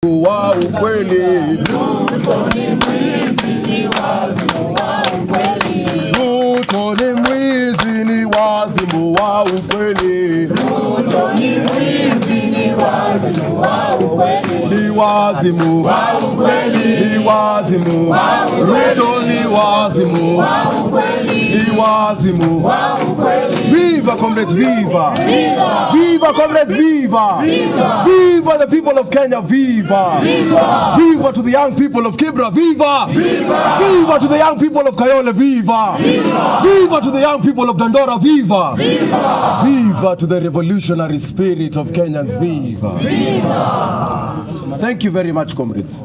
Wa ukweli. Ruto ni mwizi, ni wazimu wa ukweli. Ruto ni mwizi, ni wazimu wa ukweli. Ruto ni mwizi, ni wazimu wa ukweli. Ni wazimu wa ukweli. Ni wazimu wa ukweli. Ruto ni wazimu wa ukweli. Ni wazimu wa ukweli. Viva comrades, viva! Viva! Viva comrades, viva! Viva! Viva the people of Kenya, viva! Viva! Viva to the young people of Kibra, viva! Viva! Viva to the young people of Kayole, viva! Viva! Viva to the young people of Dandora, viva! Viva! Viva to the revolutionary spirit of Kenyans, viva! Viva! Thank you very much, comrades.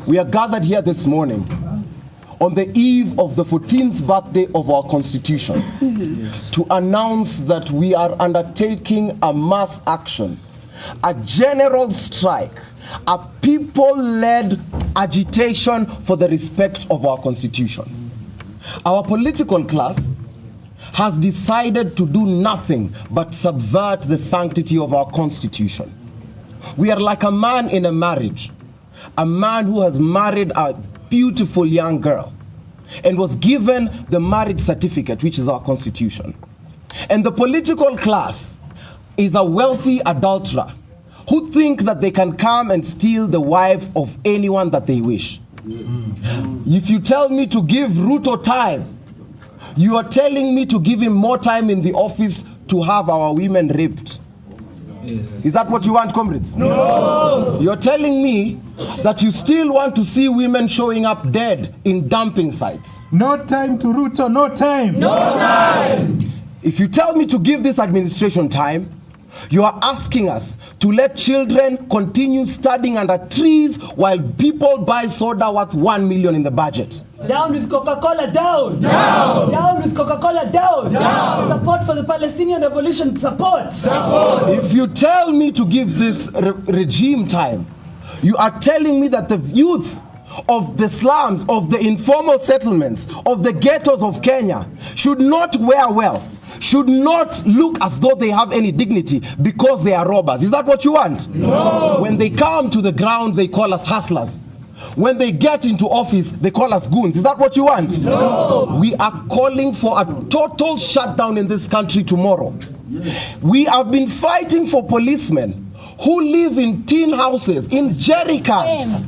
We are gathered here this morning on the eve of the 14th birthday of our Constitution to announce that we are undertaking a mass action, a general strike, a people-led agitation for the respect of our Constitution. Our political class has decided to do nothing but subvert the sanctity of our Constitution. We are like a man in a marriage, a man who has married a beautiful young girl and was given the marriage certificate, which is our Constitution. And the political class is a wealthy adulterer who think that they can come and steal the wife of anyone that they wish. If you tell me to give Ruto time, you are telling me to give him more time in the office to have our women raped. Yes. Is that what you want, comrades? No! You're telling me that you still want to see women showing up dead in dumping sites. No time to Ruto, no time. No time! If you tell me to give this administration time, you are asking us to let children continue studying under trees while people buy soda worth 1 million in the budget. Down with Coca-Cola, down! Down! Down with Coca-Cola, down! Down! Support for the Palestinian revolution, support! Support! If you tell me to give this regime time, you are telling me that the youth of the slums, of the informal settlements, of the ghettos of Kenya should not wear well, should not look as though they have any dignity because they are robbers. Is that what you want? No! When they come to the ground, they call us hustlers. When they get into office, they call us goons. Is that what you want? No! We are calling for a total shutdown in this country tomorrow. We have been fighting for policemen who live in tin houses, in jerry cans.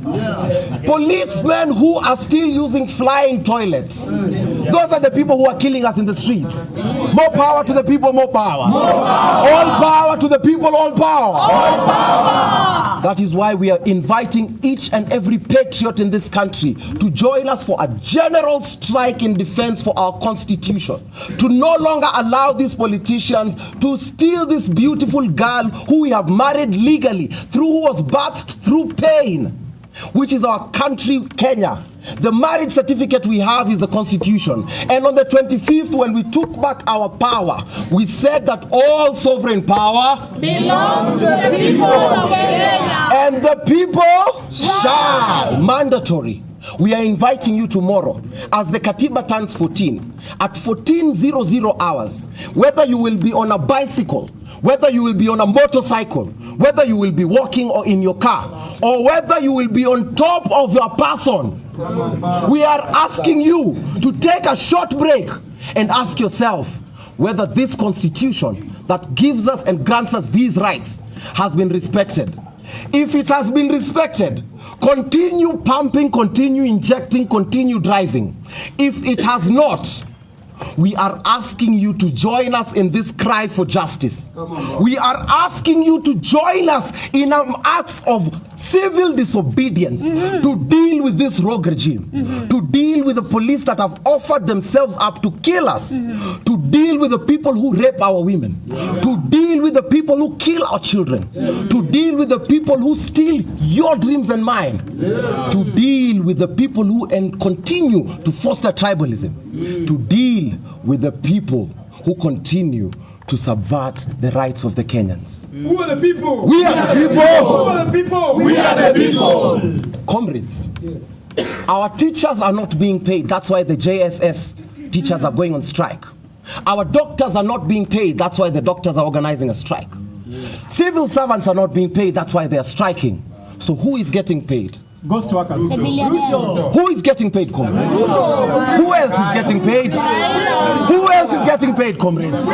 Policemen who are still using flying toilets. Those are the people who are killing us in the streets. More power to the people, more power. More power. All power to the people, all power. All power! That is why we are inviting each and every patriot in this country to join us for a general strike in defense for our Constitution. To no longer allow these politicians to steal this beautiful girl who we have married legally, who was birthed through pain, which is our country, Kenya. The marriage certificate we have is the Constitution. And on the 25th, when we took back our power, we said that all sovereign power belongs to the people of Kenya. And the people shall. Mandatory. We are inviting you tomorrow as the Katiba turns 14 at 14:00 hours. Whether you will be on a bicycle, whether you will be on a motorcycle, whether you will be walking or in your car, or whether you will be on top of your person, we are asking you to take a short break and ask yourself whether this Constitution that gives us and grants us these rights has been respected. If it has been respected, continue pumping, continue injecting, continue driving. If it has not, we are asking you to join us in this cry for justice. We are asking you to join us in an act of civil disobedience to deal with this rogue regime, to deal with the police that have offered themselves up to kill us, to deal with the people who rape our women, to deal with the people who kill our children, to deal with the people who steal your dreams and mine, to deal with the people who continue to foster tribalism, to deal with the people who continue to subvert the rights of the Kenyans. Who are the people? We are the people. Who are the people? We are the people. Comrades, our teachers are not being paid. That's why the JSS teachers are going on strike. Our doctors are not being paid. That's why the doctors are organizing a strike. Civil servants are not being paid. That's why they are striking. So who is getting paid? Ghost workers. Ruto. Who is getting paid, comrades? Who else is getting paid? Who else is getting paid, comrades?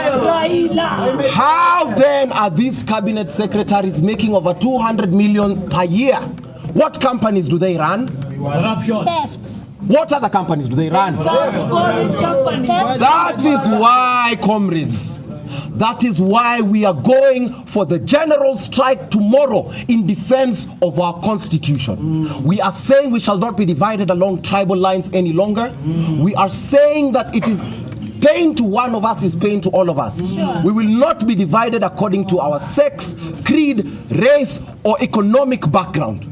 Raila. How then are these cabinet secretaries making over 200 million per year? What companies do they run? Corruption. Theft. What other companies do they run? Some foreign companies. That is why, comrades, that is why we are going for the general strike tomorrow in defense of our constitution. We are saying we shall not be divided along tribal lines any longer. We are saying that it is pain to one of us is pain to all of us. Sure. We will not be divided according to our sex, creed, race, or economic background.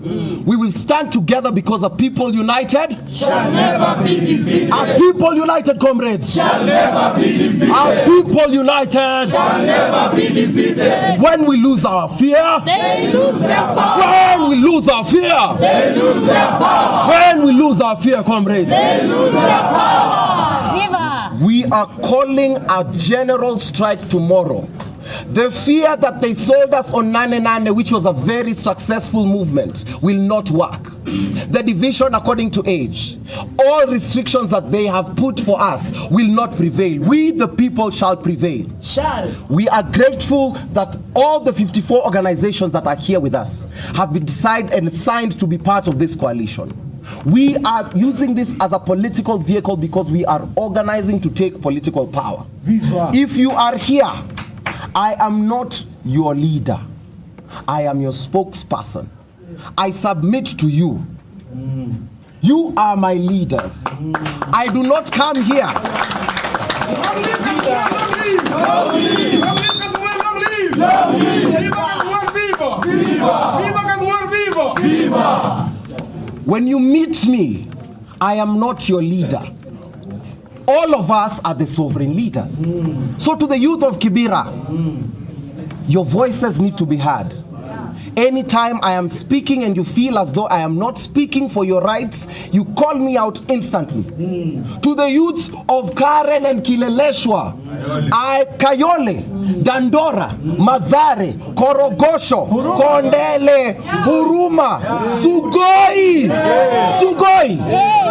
We will stand together because a people united Shall never be defeated. are people united, comrades. Shall never be defeated. Are people united. Shall never be defeated. When we lose our fear, They lose their power. when we lose our fear, They lose their power. when we lose our fear, comrades, They lose their power. Viva. we are calling a general strike tomorrow. The fear that they sold us on Nane Nane, which was a very successful movement, will not work. The division according to age, all restrictions that they have put for us will not prevail. We, the people, shall prevail. Shall. We are grateful that all the 54 organizations that are here with us have been decided and signed to be part of this coalition. We are using this as a political vehicle because we are organizing to take political power. If you are here, I am not your leader. I am your spokesperson. I submit to you. You are my leaders. I do not come here. When you meet me, I am not your leader. All of us are the sovereign leaders. So to the youth of Kibera, your voices need to be heard. Anytime I am speaking and you feel as though I am not speaking for your rights, you call me out instantly. To the youths of Karen and Kileleshwa, Kayole, Dandora, Madhare, Korogosho, Kondele, Huruma, Sugoi,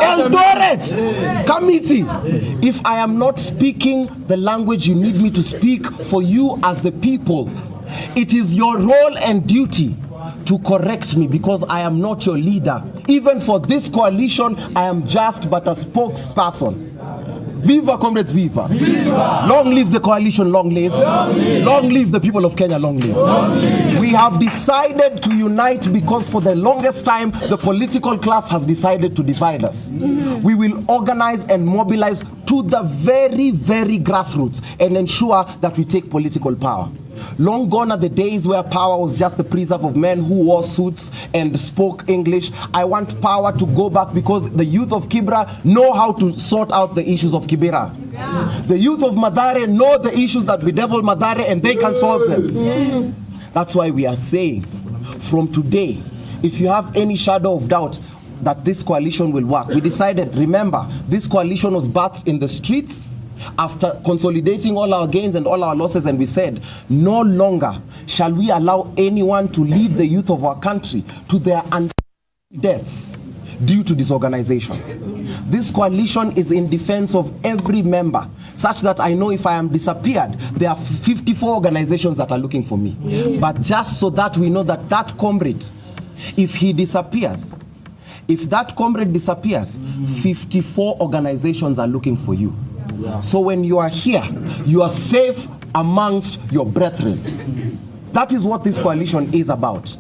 Eldoret, Kamiti. If I am not speaking the language you need me to speak for you as the people, it is your role and duty to correct me because I am not your leader. Even for this coalition, I am just but a spokesperson. Viva, comrades, viva. Viva. Long live the coalition, long live. Long live the people of Kenya, long live. We have decided to unite because for the longest time, the political class has decided to divide us. We will organize and mobilize to the very, very grassroots and ensure that we take political power. Long gone are the days where power was just the preserve of men who wore suits and spoke English. I want power to go back because the youth of Kibera know how to sort out the issues of Kibera. The youth of Mathare know the issues that bedevil Mathare and they can solve them. That's why we are saying from today, if you have any shadow of doubt that this coalition will work, we decided, remember, this coalition was birthed in the streets after consolidating all our gains and all our losses, and we said, no longer shall we allow anyone to lead the youth of our country to their deaths due to disorganization. This coalition is in defense of every member, such that I know if I am disappeared, there are 54 organizations that are looking for me. But just so that we know that that comrade, if he disappears, if that comrade disappears, 54 organizations are looking for you. So when you are here, you are safe amongst your brethren. That is what this coalition is about.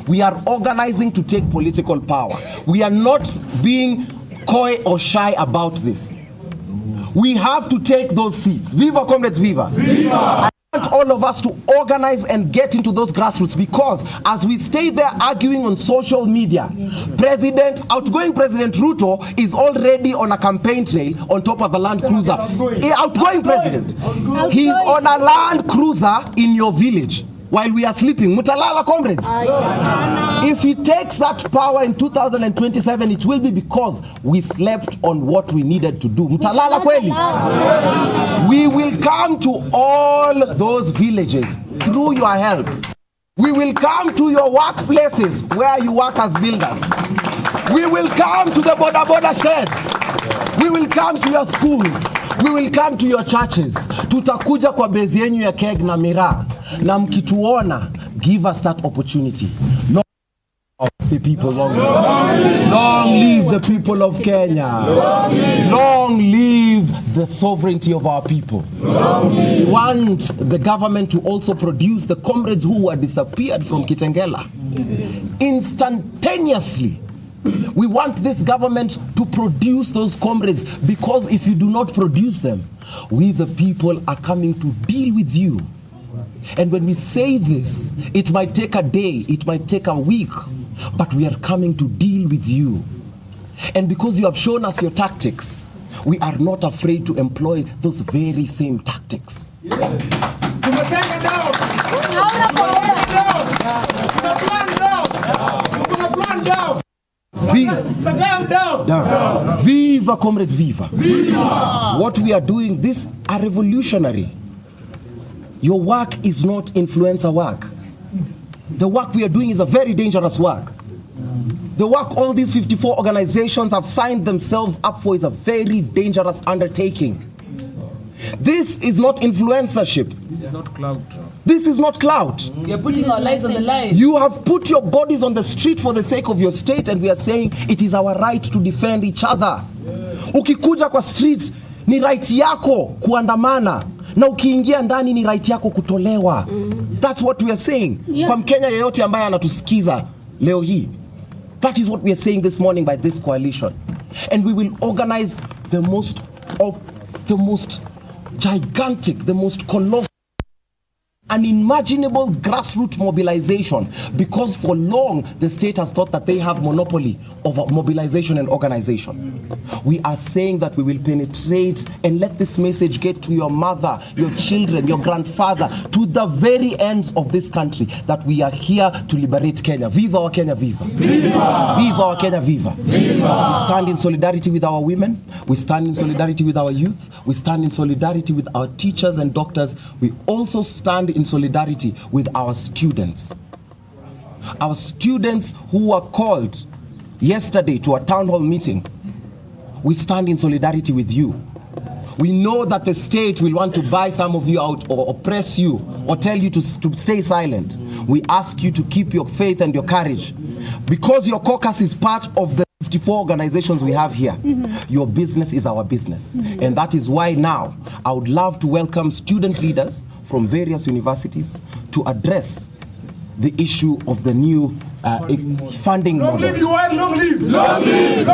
We are organizing to take political power. We are not being coy or shy about this. We have to take those seats. Viva, comrades, viva. Viva. I want all of us to organize and get into those grassroots because as we stay there arguing on social media, outgoing President Ruto is already on a campaign trail on top of a Land Cruiser. Outgoing President. He's on a Land Cruiser in your village while we are sleeping. Mutalala, comrades. If he takes that power in 2027, it will be because we slept on what we needed to do. Mutalala kweli. We will come to all those villages through your help. We will come to your workplaces where you work as builders. We will come to the border sheds. We will come to your schools. We will come to your churches. Tutakuja kwa bezi yenyu ya keg na miraa. Na mkituona, give us that opportunity. Long live the people, long live the people of Kenya. Long live the sovereignty of our people. We want the government to also produce the comrades who were disappeared from Kitengela instantaneously. We want this government to produce those comrades, because if you do not produce them, we the people are coming to deal with you. And when we say this, it might take a day, it might take a week, but we are coming to deal with you. And because you have shown us your tactics, we are not afraid to employ those very same tactics. Viva, comrades, viva. What we are doing, this are revolutionary. Your work is not influencer work. The work we are doing is a very dangerous work. The work all these 54 organizations have signed themselves up for is a very dangerous undertaking. This is not influencership. This is not clout. This is not clout. We are putting our lives on the line. You have put your bodies on the street for the sake of your state, and we are saying it is our right to defend each other. Ukikuja kwa street ni right yako kuandamana, na ukiingia ndani ni right yako kutolewa. That's what we are saying. Kwa Mkenya yeyote ambaye anatusikiza leo hii. That is what we are saying this morning by this coalition. And we will organize the most gigantic, the most colossal, unimaginable grassroots mobilization, because for long the state has thought that they have monopoly over mobilization and organization. We are saying that we will penetrate and let this message get to your mother, your children, your grandfather, to the very ends of this country, that we are here to liberate Kenya. Viva our Kenya, viva. Viva! Viva our Kenya, viva. Viva! We stand in solidarity with our women. We stand in solidarity with our youth. We stand in solidarity with our teachers and doctors. We also stand in solidarity with our students. Our students who were called yesterday to a town hall meeting. We stand in solidarity with you. We know that the state will want to buy some of you out or oppress you or tell you to stay silent. We ask you to keep your faith and your courage, because your caucus is part of the 54 organizations we have here. Your business is our business. And that is why now I would love to welcome student leaders from various universities to address the issue of the new funding model. Long live! Long live!